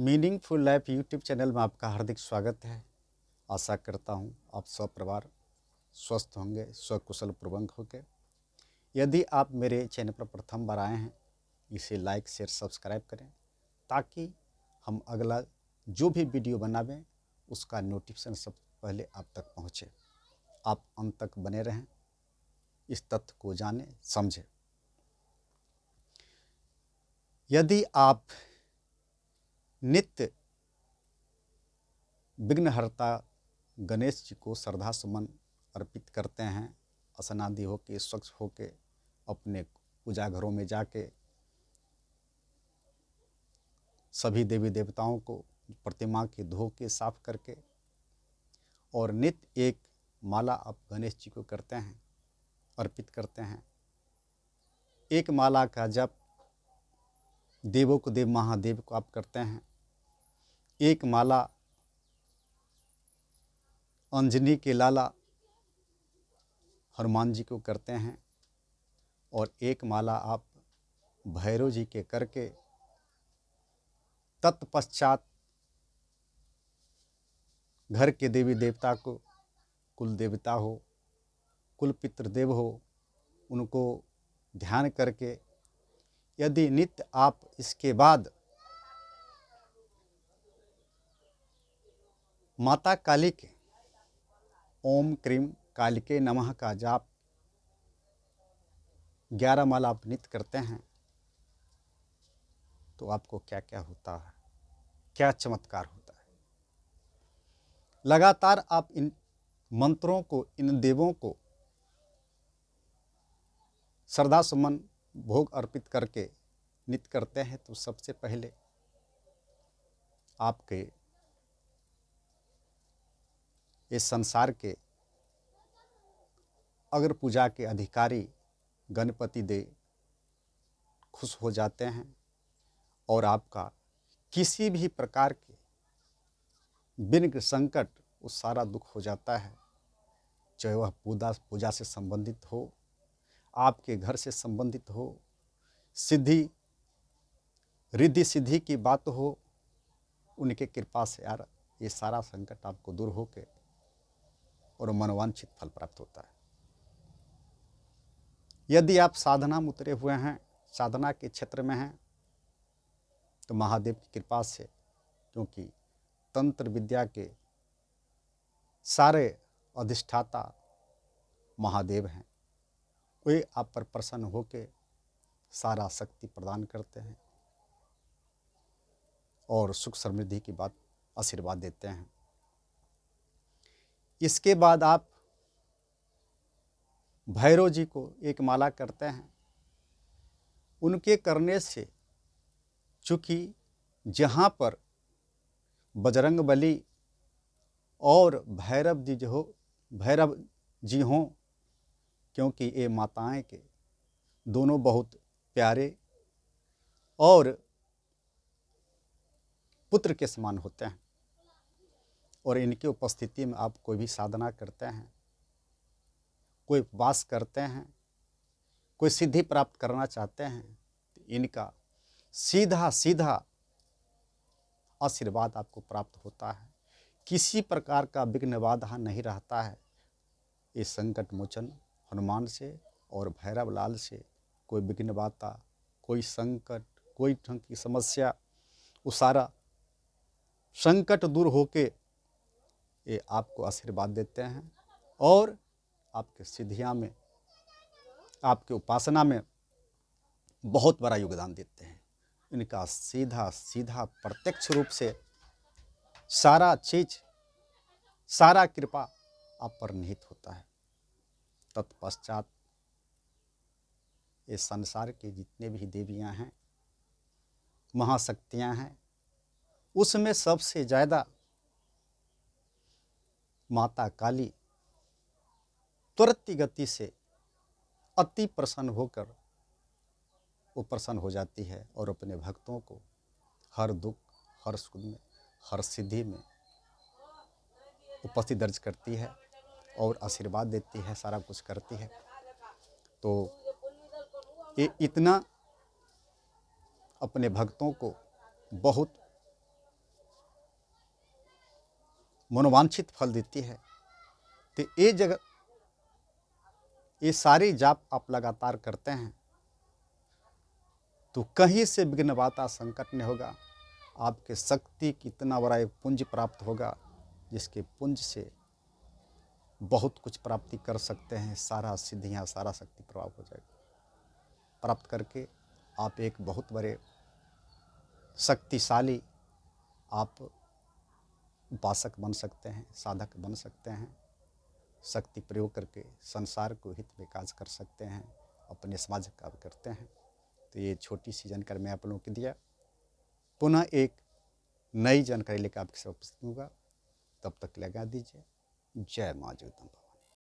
Meaningful life YouTube channel में आपका हार्दिक स्वागत है। आशा करता हूँ आप सब परिवार स्वस्थ होंगे, स्वकुशल पूर्वक होंगे। यदि आप मेरे चैनल पर प्रथम बार आए हैं, इसे लाइक शेयर सब्सक्राइब करें ताकि हम अगला जो भी वीडियो बनावें उसका नोटिफिकेशन सबसे पहले आप तक पहुँचे। आप अंत तक बने रहें, इस तथ्य को जानें समझें। यदि आप नित्य विघ्नहर्ता गणेश जी को श्रद्धा सुमन अर्पित करते हैं, स्नादि होके स्वच्छ होके अपने पूजा घरों में जाके सभी देवी देवताओं को प्रतिमा के धो के साफ करके और नित्य एक माला आप गणेश जी को करते हैं, अर्पित करते हैं। एक माला का जप देवों को देव महादेव को आप करते हैं। एक माला अंजनी के लाला हनुमान जी को करते हैं और एक माला आप भैरव जी के करके तत्पश्चात घर के देवी देवता को, कुल देवता हो, कुल पितृदेव हो, उनको ध्यान करके यदि नित्य आप इसके बाद माता काली के ओम क्रीम कालिके नमः का जाप 11 माला आप नित्य करते हैं तो आपको क्या क्या होता है, क्या चमत्कार होता है। लगातार आप इन मंत्रों को, इन देवों को श्रद्धा सुमन भोग अर्पित करके नित्य करते हैं तो सबसे पहले आपके इस संसार के अग्र पूजा के अधिकारी गणपति देव खुश हो जाते हैं और आपका किसी भी प्रकार के विघ्न संकट वो सारा दुख हो जाता है। चाहे वह पूजा से संबंधित हो, आपके घर से संबंधित हो, सिद्धि रिद्धि सिद्धि की बात हो, उनके कृपा से यार ये सारा संकट आपको दूर होके और मनोवांछित फल प्राप्त होता है। यदि आप साधना में उतरे हुए हैं, साधना के क्षेत्र में हैं, तो महादेव की कृपा से, क्योंकि तंत्र विद्या के सारे अधिष्ठाता महादेव हैं, वे आप पर प्रसन्न होकर सारा शक्ति प्रदान करते हैं और सुख समृद्धि की बात आशीर्वाद देते हैं। इसके बाद आप भैरव जी को एक माला करते हैं। उनके करने से चूँकि जहाँ पर बजरंग बली और भैरव जी हों, क्योंकि ये माताएं के दोनों बहुत प्यारे और पुत्र के समान होते हैं और इनकी उपस्थिति में आप कोई भी साधना करते हैं, कोई उपवास करते हैं, कोई सिद्धि प्राप्त करना चाहते हैं, तो इनका सीधा सीधा आशीर्वाद आपको प्राप्त होता है। किसी प्रकार का विघ्न बाधा नहीं रहता है। ये संकट मोचन हनुमान से और भैरव लाल से कोई विघ्न बाधा, कोई संकट, कोई ढंग की समस्या, वो सारा संकट दूर होके ये आपको आशीर्वाद देते हैं और आपके सिद्धियाँ में, आपके उपासना में बहुत बड़ा योगदान देते हैं। इनका सीधा सीधा प्रत्यक्ष रूप से सारा चीज, सारा कृपा आप पर निहित होता है। तत्पश्चात इस संसार के जितने भी देवियां हैं, महाशक्तियां हैं, उसमें सबसे ज़्यादा माता काली त्वरित गति से अति प्रसन्न होकर वो प्रसन्न हो जाती है और अपने भक्तों को हर दुख, हर सुख में, हर सिद्धि में उपस्थित दर्ज करती है और आशीर्वाद देती है, सारा कुछ करती है। तो ये इतना अपने भक्तों को बहुत मनोवांछित फल देती है। तो ये सारे जाप आप लगातार करते हैं तो कहीं से विघ्न बाधा संकट नहीं होगा। आपके शक्ति की इतना बड़ा एक पुंज प्राप्त होगा जिसके पुंज से बहुत कुछ प्राप्ति कर सकते हैं। सारा सिद्धियां, सारा शक्ति प्राप्त हो जाएगा। प्राप्त करके आप एक बहुत बड़े शक्तिशाली आप उपासक बन सकते हैं, साधक बन सकते हैं। शक्ति प्रयोग करके संसार को हित में कार्य कर सकते हैं, अपने समाज का कार्य करते हैं। तो ये छोटी सी जानकारी मैं आप लोगों को दिया। पुनः एक नई जानकारी लेकर आपके साथ उपस्थित होगा। तब तक लगा दीजिए। जय माँ जगदम्बा।